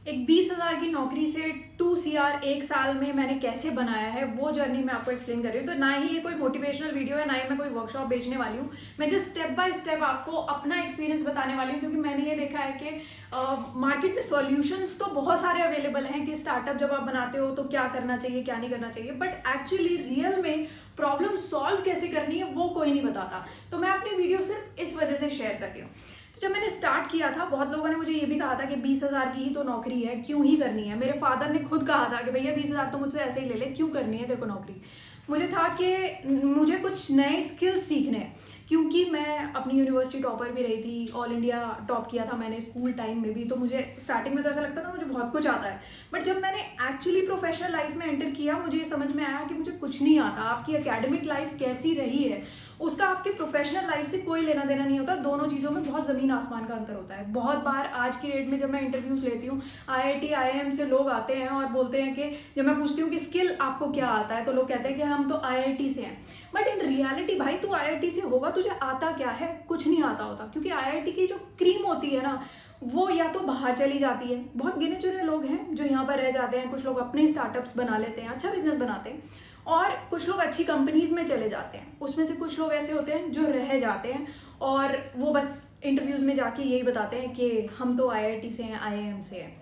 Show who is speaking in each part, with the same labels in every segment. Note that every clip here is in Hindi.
Speaker 1: एक 20,000 की नौकरी से 2 CR एक साल में मैंने कैसे बनाया है, वो जर्नी मैं आपको एक्सप्लेन कर रही हूँ। तो ना ही ये कोई मोटिवेशनल वीडियो है, ना ही मैं कोई वर्कशॉप बेचने वाली हूँ। मैं जस्ट स्टेप बाय स्टेप आपको अपना एक्सपीरियंस बताने वाली हूँ, क्योंकि मैंने ये देखा है कि मार्केट में सॉल्यूशंस तो बहुत सारे अवेलेबल हैं कि स्टार्टअप जब आप बनाते हो तो क्या करना चाहिए, क्या नहीं करना चाहिए, बट एक्चुअली रियल में प्रॉब्लम सॉल्व कैसे करनी है वो कोई नहीं बताता। तो मैं अपनी वीडियो सिर्फ इस वजह से शेयर कर रही हूँ। तो जब मैंने स्टार्ट किया था, बहुत लोगों ने मुझे ये भी कहा था कि 20,000 की ही तो नौकरी है, क्यों ही करनी है। मेरे फादर ने खुद कहा था कि भैया 20,000 तो मुझसे ऐसे ही ले ले, क्यों करनी है देखो नौकरी। मुझे था कि मुझे कुछ नए स्किल्स सीखने हैं, क्योंकि मैं अपनी यूनिवर्सिटी टॉपर भी रही थी, ऑल इंडिया टॉप किया था मैंने स्कूल टाइम में भी। तो मुझे स्टार्टिंग में तो ऐसा लगता था मुझे बहुत कुछ आता है, बट जब मैंने एक्चुअली प्रोफेशनल लाइफ में एंटर किया, मुझे ये समझ में आया कि मुझे कुछ नहीं आता। आपकी एकेडमिक लाइफ कैसी रही है उसका आपकी प्रोफेशनल लाइफ से कोई लेना देना नहीं होता। दोनों चीज़ों में बहुत ज़मीन आसमान का अंतर होता है। बहुत बार आज की डेट में जब मैं इंटरव्यूज लेती हूँ, IIT IIM से लोग आते हैं और बोलते हैं कि जब मैं पूछती हूँ कि स्किल आपको क्या आता है, तो लोग कहते हैं कि हम तो IIT से हैं। बट इन रियलिटी भाई, तू IIT से होगा, तुझे आता क्या है? कुछ नहीं आता होता, क्योंकि IIT की जो क्रीम होती है ना, वो या तो बाहर चली जाती है। बहुत गिने चुने लोग हैं जो यहाँ पर रह जाते हैं, कुछ लोग अपने स्टार्टअप्स बना लेते हैं, अच्छा बिजनेस बनाते हैं, और कुछ लोग अच्छी कंपनीज में चले जाते हैं। उसमें से कुछ लोग ऐसे होते हैं जो रह जाते हैं और वो बस इंटरव्यूज में जाके यही बताते हैं कि हम तो IIT से हैं, IIM से हैं।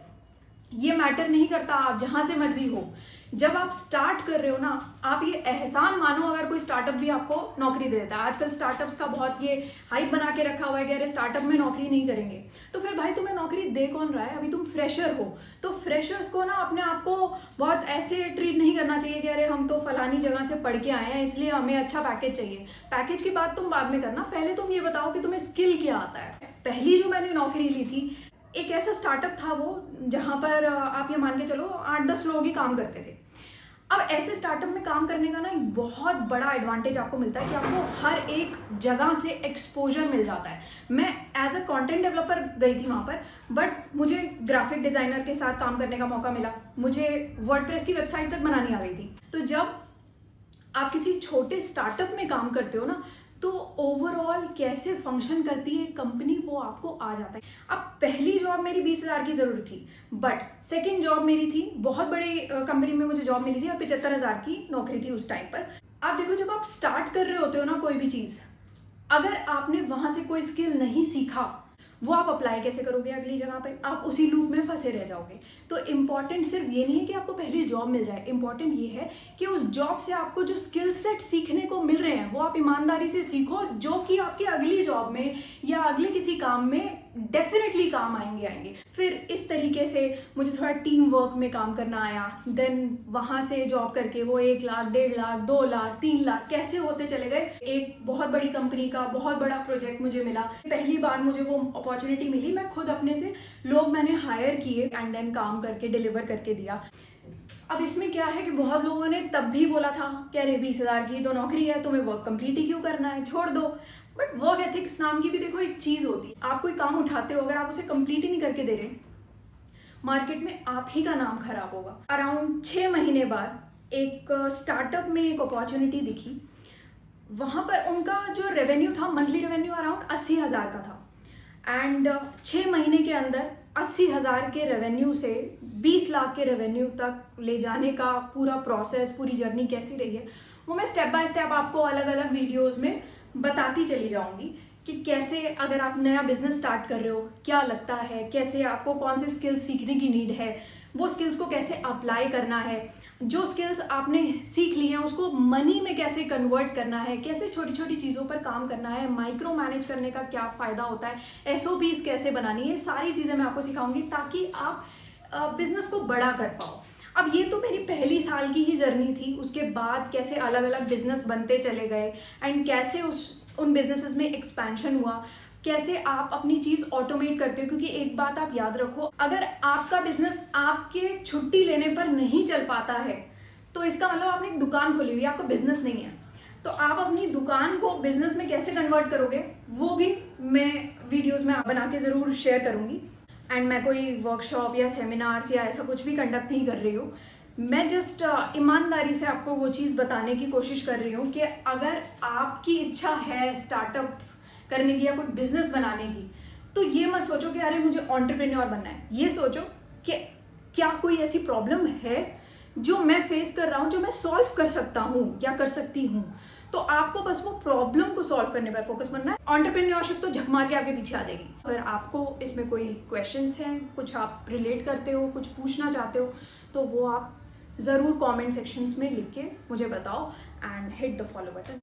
Speaker 1: ये मैटर नहीं करता, आप जहां से मर्जी हो। जब आप स्टार्ट कर रहे हो ना, आप ये एहसान मानो अगर कोई स्टार्टअप भी आपको नौकरी दे देता है। आजकल स्टार्टअप्स का बहुत ये हाइप बना के रखा हुआ है कि अरे स्टार्टअप में नौकरी नहीं करेंगे। तो फिर भाई तुम्हें नौकरी दे कौन रहा है? अभी तुम फ्रेशर हो, तो फ्रेशर्स को ना अपने आप को बहुत ऐसे ट्रीट नहीं करना चाहिए कि अरे हम तो फलानी जगह से पढ़ के आए हैं इसलिए हमें अच्छा पैकेज चाहिए। पैकेज की बात तुम बाद में करना, पहले तुम ये बताओ कि तुम्हें स्किल क्या आता है। पहली जो मैंने नौकरी ली थी, एक ऐसा स्टार्टअप था वो, जहां पर आप ये मान के चलो 8-10 लोग ही काम करते थे। अब ऐसे स्टार्टअप में काम करने का ना एक बहुत बड़ा एडवांटेज आपको मिलता है कि आपको हर एक जगह से एक्सपोजर मिल जाता है। मैं एज अ कंटेंट डेवलपर गई थी वहां पर, बट मुझे ग्राफिक डिजाइनर के साथ काम करने का मौका मिला। मुझे वर्डप्रेस की वेबसाइट तक बनानी आ गई थी। तो जब आप किसी छोटे स्टार्टअप में काम करते हो ना, तो ओवरऑल कैसे फंक्शन करती है कंपनी वो आपको आ जाता है। अब पहली जॉब मेरी 20,000 की जरूर थी, बट सेकंड जॉब मेरी थी बहुत बड़ी कंपनी में, मुझे जॉब मिली थी और 75,000 की नौकरी थी उस टाइम पर। आप देखो, जब आप स्टार्ट कर रहे होते हो ना कोई भी चीज, अगर आपने वहां से कोई स्किल नहीं सीखा, वो आप अप्लाई कैसे करोगे अगली जगह पे? आप उसी लूप में फंसे रह जाओगे। तो इम्पॉर्टेंट सिर्फ ये नहीं है कि आपको पहले जॉब मिल जाए, इम्पॉर्टेंट ये है कि उस जॉब से आपको जो स्किल सेट सीखने को मिल रहे हैं वो आप ईमानदारी से सीखो, जो कि आपकी अगली जॉब में या अगले किसी काम में डेफिनेटली काम आएंगे। फिर इस तरीके से मुझे थोड़ा टीम वर्क में काम करना आया। देन वहां से जॉब करके वो 1 लाख, 1.5 लाख, 2 लाख, 3 लाख कैसे होते चले गए। एक बहुत बड़ी कंपनी का बहुत बड़ा प्रोजेक्ट मुझे मिला। पहली बार मुझे वो अपॉर्चुनिटी मिली, मैं खुद अपने से लोग मैंने हायर किए एंड देन काम करके डिलीवर करके दिया। अब इसमें क्या है कि बहुत लोगों ने तब भी बोला था कि अरे 20,000 की तो नौकरी है, तुम्हें वर्क कंप्लीट ही क्यों करना है, छोड़ दो। बट वर्क एथिक्स नाम की भी देखो एक चीज होती है। आप कोई काम उठाते हो, अगर आप उसे कंप्लीट ही नहीं करके दे रहे, मार्केट में आप ही का नाम खराब होगा। अराउंड 6 महीने बाद एक स्टार्टअप में एक अपॉर्चुनिटी दिखी। वहां पर उनका जो रेवेन्यू था, मंथली रेवेन्यू अराउंड 80,000 का था, एंड 6 महीने के अंदर 80,000 के रेवेन्यू से 20 लाख के रेवेन्यू तक ले जाने का पूरा प्रोसेस, पूरी जर्नी कैसी रही है, वो मैं स्टेप बाय स्टेप आपको अलग अलग वीडियोस में बताती चली जाऊंगी कि कैसे अगर आप नया बिजनेस स्टार्ट कर रहे हो क्या लगता है, कैसे आपको कौन से स्किल्स सीखने की नीड है, वो स्किल्स को कैसे अप्लाई करना है, जो स्किल्स आपने सीख ली हैं उसको मनी में कैसे कन्वर्ट करना है, कैसे छोटी छोटी चीज़ों पर काम करना है, माइक्रो मैनेज करने का क्या फ़ायदा होता है, SOPs कैसे बनानी है, सारी चीज़ें मैं आपको सिखाऊंगी ताकि आप बिजनेस को बड़ा कर पाओ। अब ये तो मेरी पहली साल की ही जर्नी थी। उसके बाद कैसे अलग अलग बिजनेस बनते चले गए एंड कैसे उन बिजनेसेस में एक्सपेंशन हुआ, कैसे आप अपनी चीज ऑटोमेट करते हो। क्योंकि एक बात आप याद रखो, अगर आपका बिजनेस आपके छुट्टी लेने पर नहीं चल पाता है तो इसका मतलब आपने एक दुकान खोली हुई है, आपका बिजनेस नहीं है। तो आप अपनी दुकान को बिजनेस में कैसे कन्वर्ट करोगे वो भी मैं वीडियोस में बना के जरूर शेयर करूंगी। एंड मैं कोई वर्कशॉप या सेमिनार्स या ऐसा कुछ भी कंडक्ट नहीं कर रही हूँ। मैं जस्ट ईमानदारी से आपको वो चीज़ बताने की कोशिश कर रही हूँ कि अगर आपकी इच्छा है स्टार्टअप करने की या कोई बिजनेस बनाने की, तो ये मत सोचो कि अरे मुझे एंटरप्रेन्योर बनना है। ये सोचो कि क्या कोई ऐसी प्रॉब्लम है जो मैं फेस कर रहा हूँ, जो मैं सॉल्व कर सकता हूँ या कर सकती हूँ। तो आपको बस वो प्रॉब्लम को सॉल्व करने पर फोकस करना है। एंटरप्रेन्योरशिप तो झक मार के आपके पीछे आ जाएगी। अगर आपको इसमें कोई क्वेश्चंस हैं, कुछ आप रिलेट करते हो, कुछ पूछना चाहते हो, तो वो आप ज़रूर कमेंट सेक्शंस में लिख के मुझे बताओ and hit the follow button.